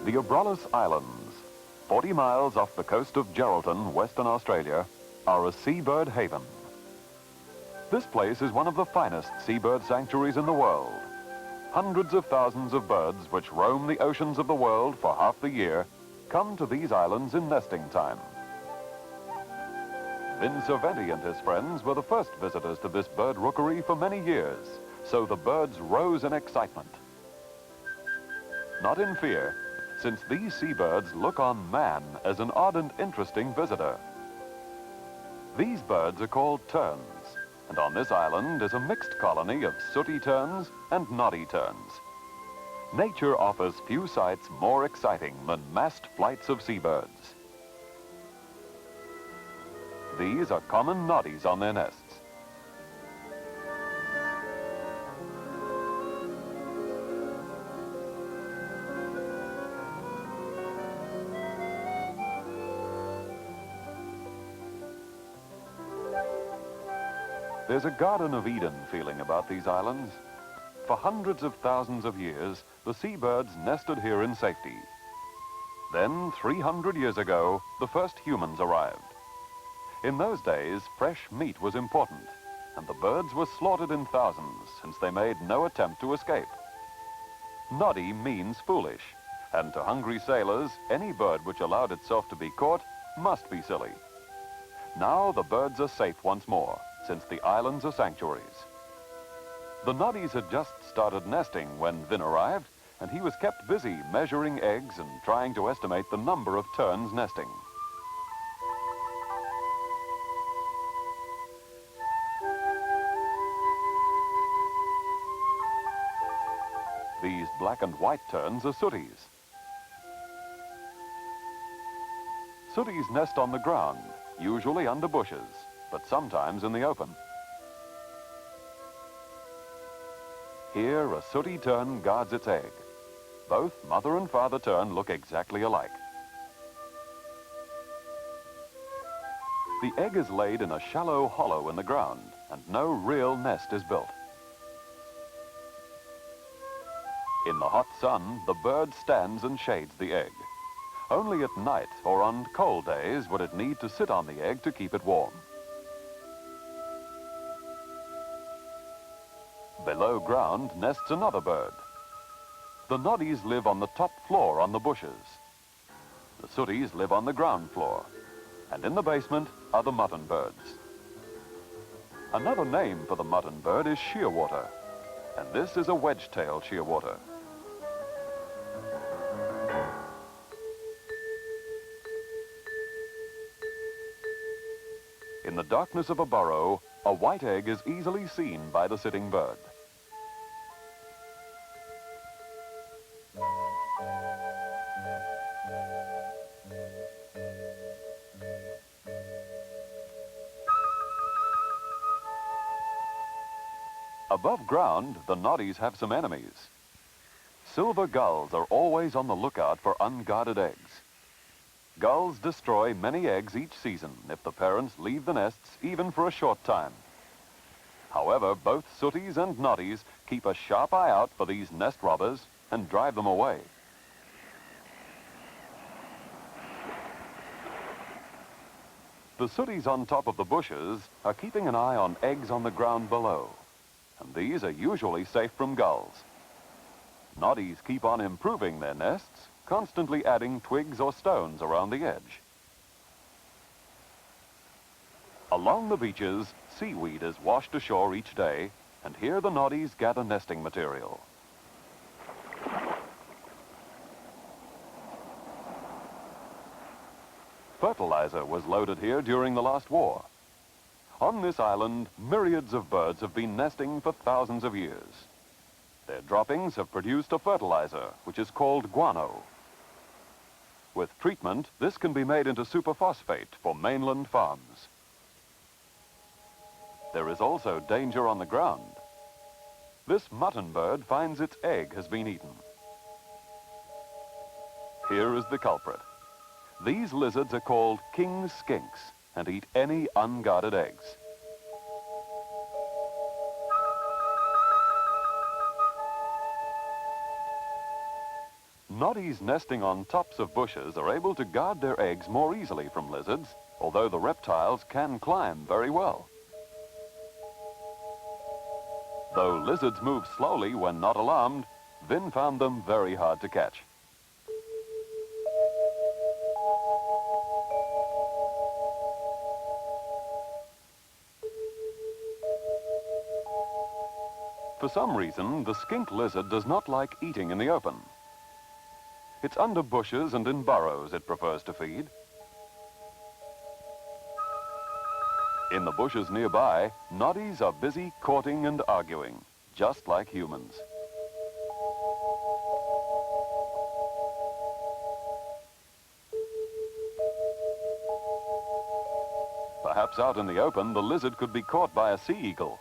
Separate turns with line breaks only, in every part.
The Abrolhos Islands, 40 miles off the coast of Geraldton, Western Australia, are a seabird haven. This place is one of the finest seabird sanctuaries in the world. Hundreds of thousands of birds which roam the oceans of the world for half the year come to these islands in nesting time. Serventy and his friends were the first visitors to this bird rookery for many years, so the birds rose in excitement. Not in fear, since these seabirds look on man as an odd and interesting visitor. These birds are called terns, and on this island is a mixed colony of sooty terns and noddy terns. Nature offers few sights more exciting than massed flights of seabirds. These are common noddies on their nests. There's a Garden of Eden feeling about these islands. For hundreds of thousands of years, the seabirds nested here in safety. Then, 300 years ago, the first humans arrived. In those days, fresh meat was important, and the birds were slaughtered in thousands since they made no attempt to escape. Noddy means foolish, and to hungry sailors, any bird which allowed itself to be caught must be silly. Now the birds are safe once more, since the islands are sanctuaries. The noddies had just started nesting when Vin arrived, and he was kept busy measuring eggs and trying to estimate the number of terns nesting. These black and white terns are sooties. Sooties nest on the ground, usually under bushes, but sometimes in the open. Here, a sooty tern guards its egg. Both mother and father tern look exactly alike. The egg is laid in a shallow hollow in the ground, and no real nest is built. In the hot sun, the bird stands and shades the egg. Only at night or on cold days would it need to sit on the egg to keep it warm. Below ground nests another bird. The noddies live on the top floor on the bushes. The sooties live on the ground floor. And in the basement are the mutton birds. Another name for the mutton bird is shearwater, and this is a wedge-tailed shearwater. In the darkness of a burrow, a white egg is easily seen by the sitting bird. Above ground, the noddies have some enemies. Silver gulls are always on the lookout for unguarded eggs. Gulls destroy many eggs each season if the parents leave the nests even for a short time. However, both sooties and noddies keep a sharp eye out for these nest robbers and drive them away. The sooties on top of the bushes are keeping an eye on eggs on the ground below, and these are usually safe from gulls. Noddies keep on improving their nests, constantly adding twigs or stones around the edge. Along the beaches, seaweed is washed ashore each day, and here the noddies gather nesting material. Fertilizer was loaded here during the last war. On this island, myriads of birds have been nesting for thousands of years. Their droppings have produced a fertilizer, which is called guano. With treatment, this can be made into superphosphate for mainland farms. There is also danger on the ground. This mutton bird finds its egg has been eaten. Here is the culprit. These lizards are called king skinks and eat any unguarded eggs. Noddies nesting on tops of bushes are able to guard their eggs more easily from lizards, although the reptiles can climb very well. Though lizards move slowly when not alarmed, Vin found them very hard to catch. For some reason, the skink lizard does not like eating in the open. It's under bushes and in burrows it prefers to feed. In the bushes nearby, noddies are busy courting and arguing, just like humans. Perhaps out in the open, the lizard could be caught by a sea eagle.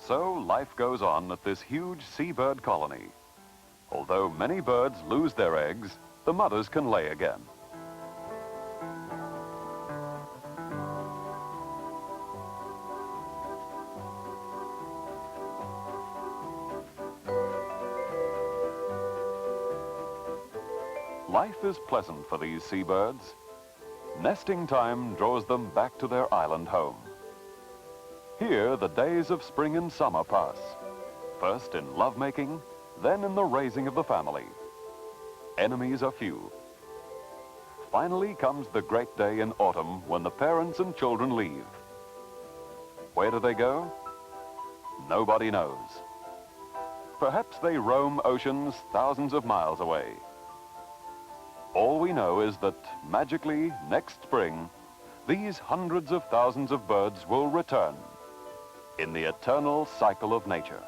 So life goes on at this huge seabird colony. Although many birds lose their eggs, the mothers can lay again. Life is pleasant for these seabirds. Nesting time draws them back to their island home. Here, the days of spring and summer pass, first in lovemaking, then in the raising of the family. Enemies are few. Finally comes the great day in autumn when the parents and children leave. Where do they go? Nobody knows. Perhaps they roam oceans thousands of miles away. All we know is that, magically, next spring, these hundreds of thousands of birds will return in the eternal cycle of nature.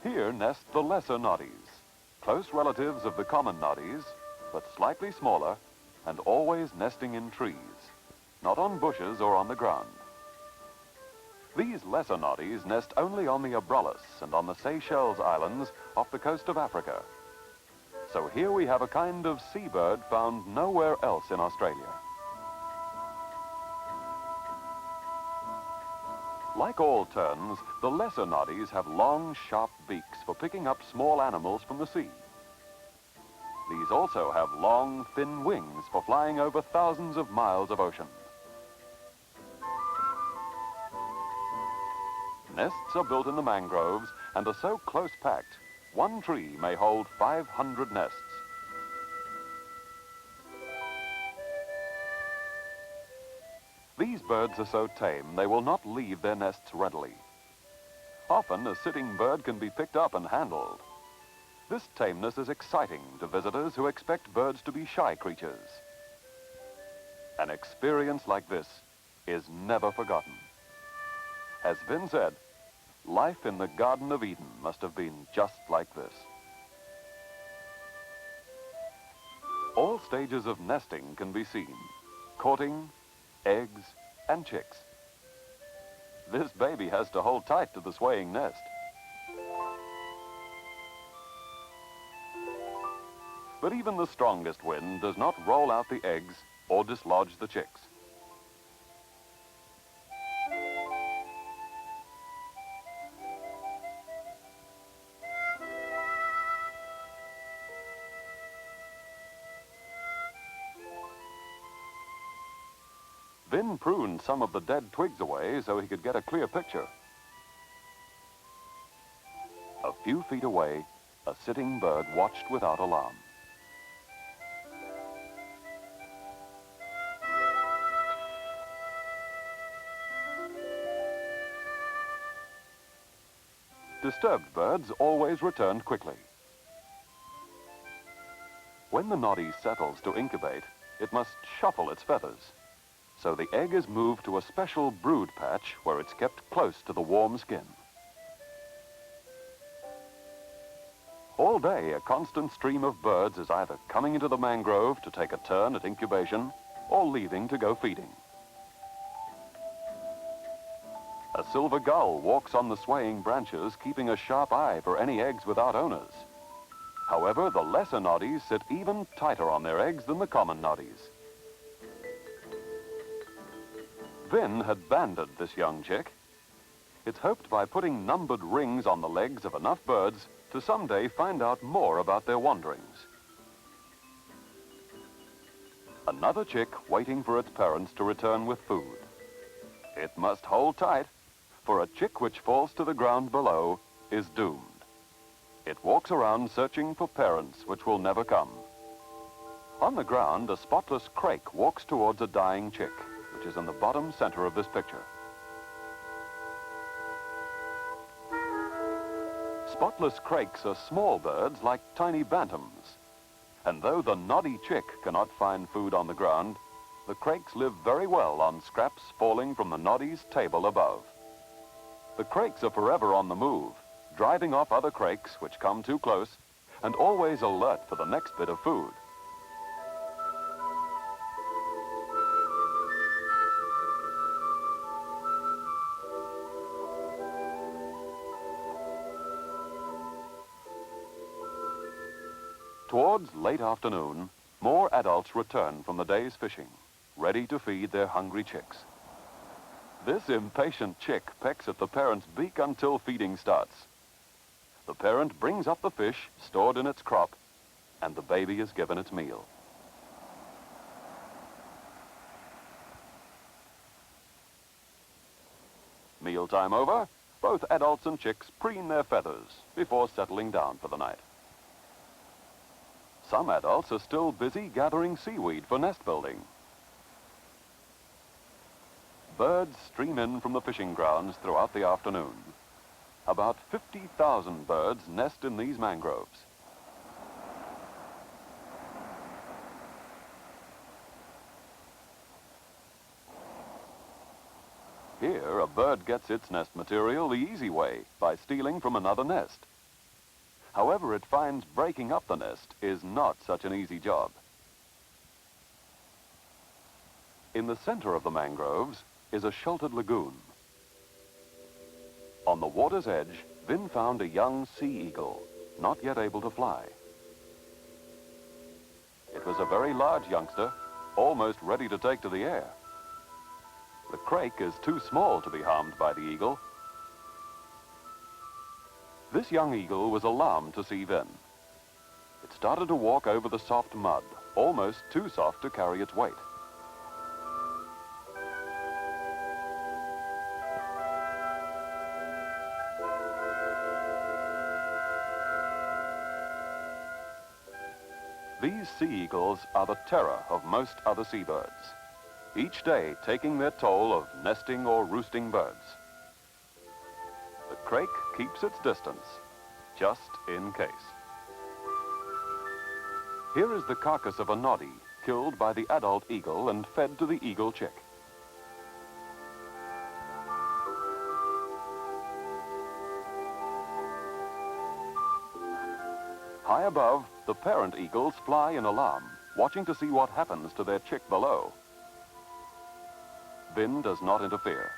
Here nest the lesser noddies, close relatives of the common noddies, but slightly smaller and always nesting in trees, not on bushes or on the ground. These lesser noddies nest only on the Abrolhos and on the Seychelles Islands off the coast of Africa. So here we have a kind of seabird found nowhere else in Australia. Like all terns, the lesser noddies have long, sharp beaks for picking up small animals from the sea. These also have long, thin wings for flying over thousands of miles of ocean. Nests are built in the mangroves and are so close-packed, one tree may hold 500 nests. These birds are so tame they will not leave their nests readily. Often a sitting bird can be picked up and handled. This tameness is exciting to visitors who expect birds to be shy creatures. An experience like this is never forgotten. As Vin said, life in the Garden of Eden must have been just like this. All stages of nesting can be seen: courting, eggs, and chicks. This baby has to hold tight to the swaying nest. But even the strongest wind does not roll out the eggs or dislodge the chicks. Vin pruned some of the dead twigs away so he could get a clear picture. A few feet away, a sitting bird watched without alarm. Disturbed birds always returned quickly. When the noddy settles to incubate, it must shuffle its feathers. So the egg is moved to a special brood patch where it's kept close to the warm skin. All All day, a constant stream of birds is either coming into the mangrove to take a turn at incubation or leaving to go feeding. A silver gull walks on the swaying branches, keeping a sharp eye for any eggs without owners. However, the lesser noddies sit even tighter on their eggs than the common noddies. Vin had banded this young chick. It's hoped by putting numbered rings on the legs of enough birds to someday find out more about their wanderings. Another chick waiting for its parents to return with food. It must hold tight, for a chick which falls to the ground below is doomed. It walks around searching for parents which will never come. On the ground, a spotless crake walks towards a dying chick, which is in the bottom center of this picture. Spotless crakes are small birds like tiny bantams. And though the noddy chick cannot find food on the ground, the crakes live very well on scraps falling from the noddy's table above. The crakes are forever on the move, driving off other crakes which come too close, and always alert for the next bit of food. Towards late afternoon, more adults return from the day's fishing, ready to feed their hungry chicks. This impatient chick pecks at the parent's beak until feeding starts. The parent brings up the fish stored in its crop, and the baby is given its meal. Mealtime over, both adults and chicks preen their feathers before settling down for the night. Some adults are still busy gathering seaweed for nest building. Birds stream in from the fishing grounds throughout the afternoon. About 50,000 birds nest in these mangroves. Here, a bird gets its nest material the easy way, by stealing from another nest. However, it finds breaking up the nest is not such an easy job. In the center of the mangroves is a sheltered lagoon. On the water's edge, Vin found a young sea eagle, not yet able to fly. It was a very large youngster, almost ready to take to the air. The crake is too small to be harmed by the eagle. This young eagle was alarmed to see Vin. It started to walk over the soft mud, almost too soft to carry its weight. These sea eagles are the terror of most other seabirds, each day taking their toll of nesting or roosting birds. The crake keeps its distance, just in case. Here is the carcass of a noddy, killed by the adult eagle and fed to the eagle chick. High above, the parent eagles fly in alarm, watching to see what happens to their chick below. Vin does not interfere,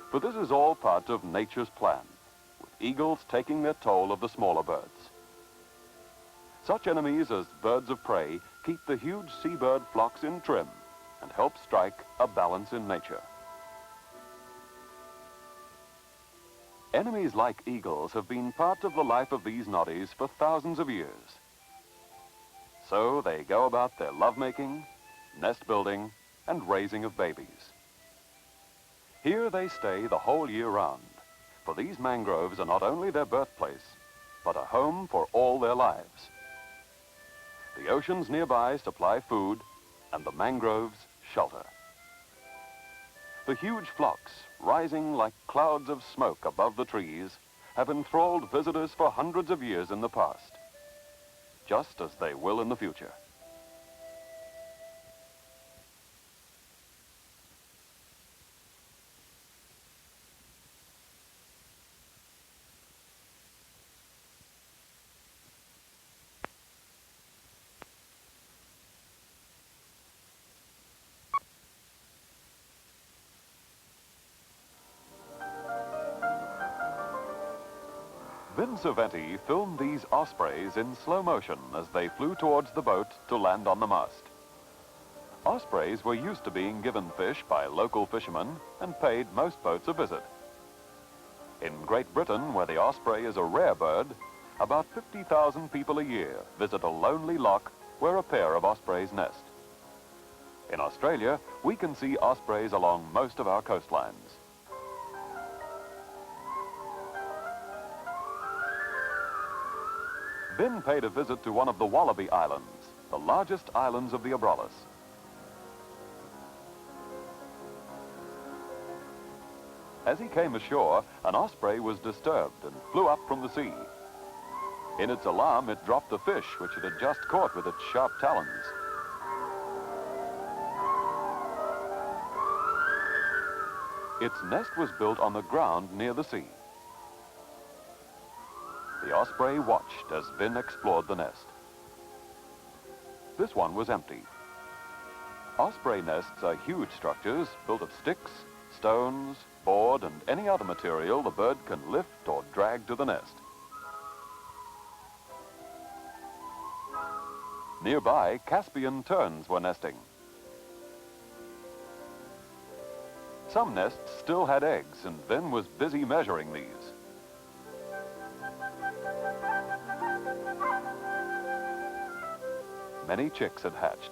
for this is all part of nature's plan, with eagles taking their toll of the smaller birds. Such enemies as birds of prey keep the huge seabird flocks in trim and help strike a balance in nature. Enemies like eagles have been part of the life of these noddies for thousands of years. So they go about their lovemaking, nest building, and raising of babies. Here they stay the whole year round, for these mangroves are not only their birthplace, but a home for all their lives. The oceans nearby supply food, and the mangroves shelter. The huge flocks, rising like clouds of smoke above the trees, have enthralled visitors for hundreds of years in the past, just as they will in the future. Serventy filmed these ospreys in slow motion as they flew towards the boat to land on the mast. Ospreys were used to being given fish by local fishermen and paid most boats a visit. In Great Britain, where the osprey is a rare bird, about 50,000 people a year visit a lonely loch where a pair of ospreys nest. In Australia, we can see ospreys along most of our coastlines. Vin paid a visit to one of the Wallaby Islands, the largest islands of the Abrolhos. As he came ashore, an osprey was disturbed and flew up from the sea. In its alarm, it dropped the fish which it had just caught with its sharp talons. Its nest was built on the ground near the sea. The osprey watched as Vin explored the nest. This one was empty. Osprey nests are huge structures built of sticks, stones, board, and any other material the bird can lift or drag to the nest. Nearby, Caspian terns were nesting. Some nests still had eggs, and Vin was busy measuring these. Many chicks had hatched.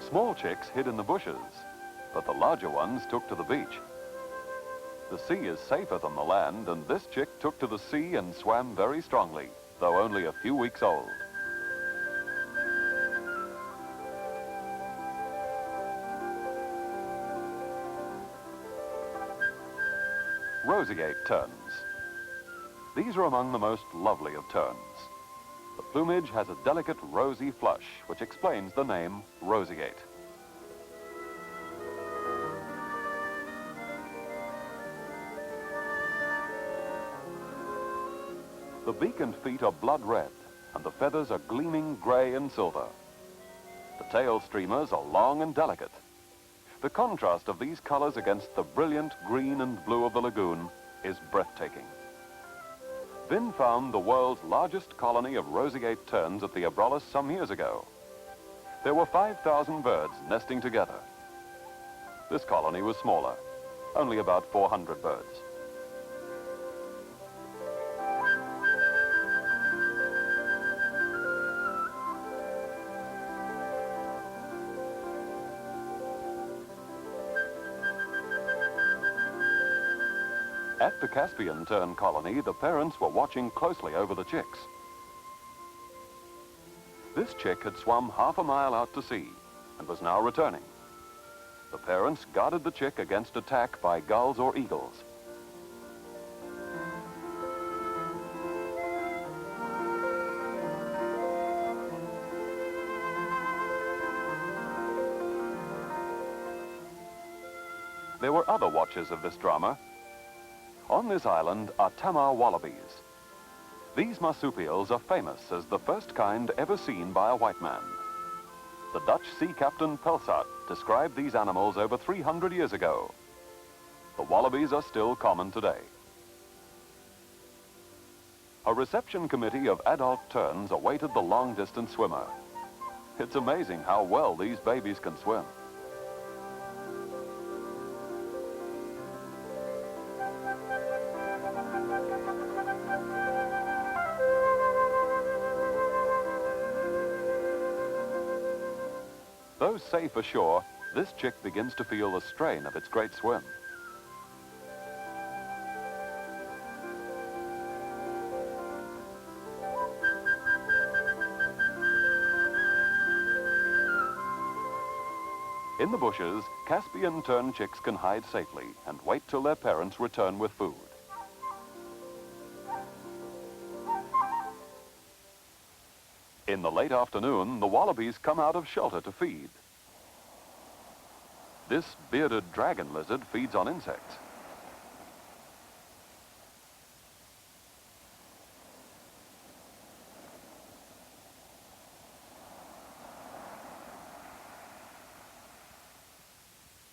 Small chicks hid in the bushes, but the larger ones took to the beach. The sea is safer than the land, and this chick took to the sea and swam very strongly, though only a few weeks old. Roseate terns. These are among the most lovely of terns. The plumage has a delicate rosy flush, which explains the name roseate. The beak and feet are blood red, and the feathers are gleaming gray and silver. The tail streamers are long and delicate. The contrast of these colors against the brilliant green and blue of the lagoon is breathtaking. Vin found the world's largest colony of roseate terns at the Abrolhos some years ago. There were 5,000 birds nesting together. This colony was smaller, only about 400 birds. At the Caspian tern colony, the parents were watching closely over the chicks. This chick had swum half a mile out to sea and was now returning. The parents guarded the chick against attack by gulls or eagles. There were other watchers of this drama. On this island are Tamar wallabies. These marsupials are famous as the first kind ever seen by a white man. The Dutch sea captain Pelsart described these animals over 300 years ago. The wallabies are still common today. A reception committee of adult terns awaited the long-distance swimmer. It's amazing how well these babies can swim. Though safe ashore, this chick begins to feel the strain of its great swim. In the bushes, Caspian tern chicks can hide safely and wait till their parents return with food. In the late afternoon, the wallabies come out of shelter to feed. This bearded dragon lizard feeds on insects.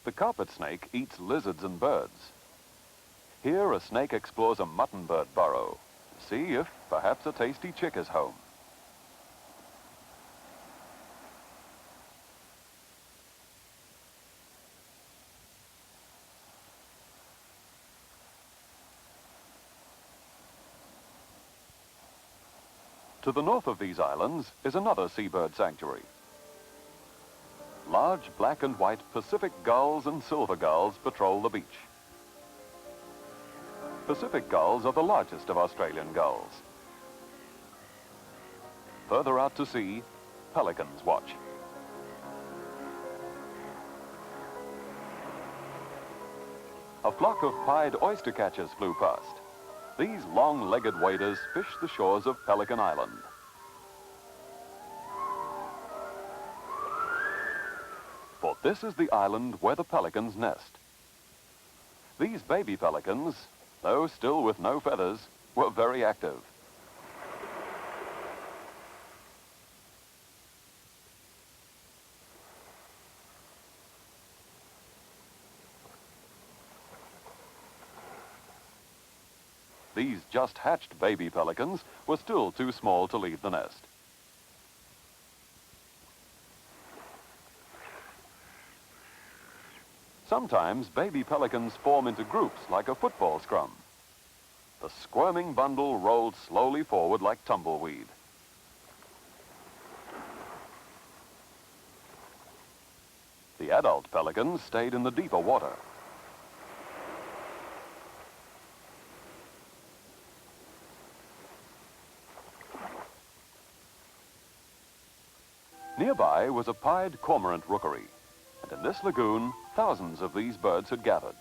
The carpet snake eats lizards and birds. Here a snake explores a muttonbird burrow to see if perhaps a tasty chick is home. To the north of these islands is another seabird sanctuary. Large black and white Pacific gulls and silver gulls patrol the beach. Pacific gulls are the largest of Australian gulls. Further out to sea, pelicans watch. A flock of pied oyster catchers flew past. These long-legged waders fish the shores of Pelican Island. For this is the island where the pelicans nest. These baby pelicans, though still with no feathers, were very active. These just hatched baby pelicans were still too small to leave the nest. Sometimes baby pelicans form into groups like a football scrum. The squirming bundle rolled slowly forward like tumbleweed. The adult pelicans stayed in the deeper water. Nearby was a pied cormorant rookery, and in this lagoon, thousands of these birds had gathered.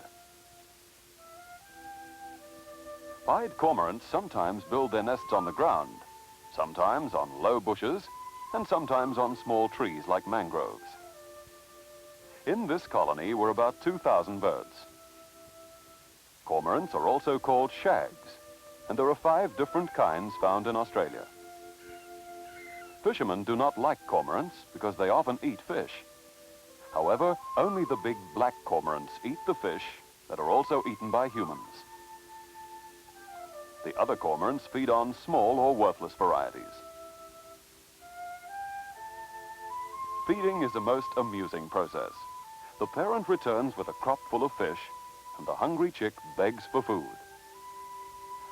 Pied cormorants sometimes build their nests on the ground, sometimes on low bushes, and sometimes on small trees like mangroves. In this colony were about 2,000 birds. Cormorants are also called shags, and there are 5 different kinds found in Australia. Fishermen do not like cormorants because they often eat fish. However, only the big black cormorants eat the fish that are also eaten by humans. The other cormorants feed on small or worthless varieties. Feeding is a most amusing process. The parent returns with a crop full of fish, and the hungry chick begs for food.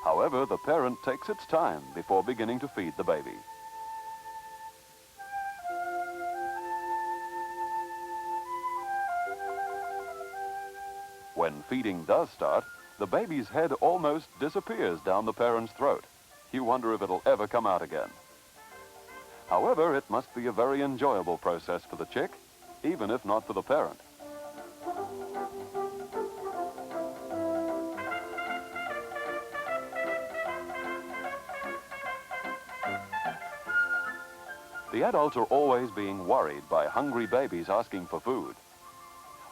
However, the parent takes its time before beginning to feed the baby. When feeding does start, the baby's head almost disappears down the parent's throat. You wonder if it'll ever come out again. However, it must be a very enjoyable process for the chick, even if not for the parent. The adults are always being worried by hungry babies asking for food.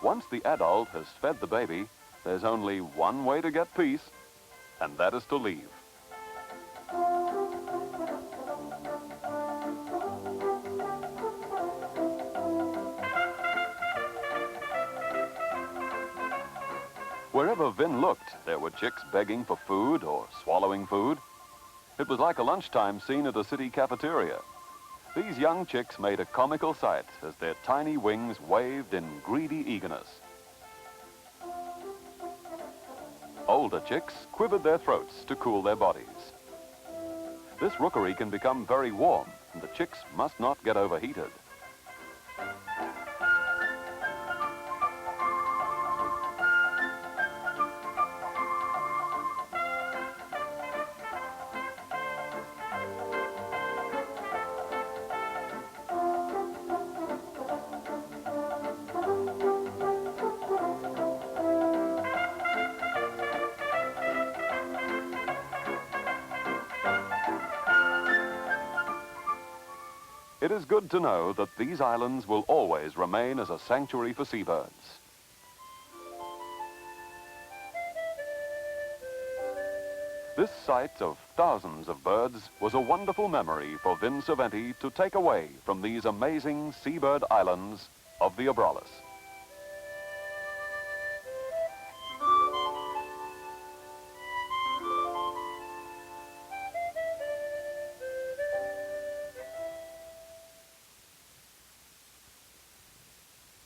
Once the adult has fed the baby, there's only one way to get peace, and that is to leave. Wherever Vin looked, there were chicks begging for food or swallowing food. It was like a lunchtime scene at a city cafeteria. These young chicks made a comical sight as their tiny wings waved in greedy eagerness. Older chicks quivered their throats to cool their bodies. This rookery can become very warm, and the chicks must not get overheated. It is good to know that these islands will always remain as a sanctuary for seabirds. This sight of thousands of birds was a wonderful memory for Vin Serventy to take away from these amazing seabird islands of the Abrolhos.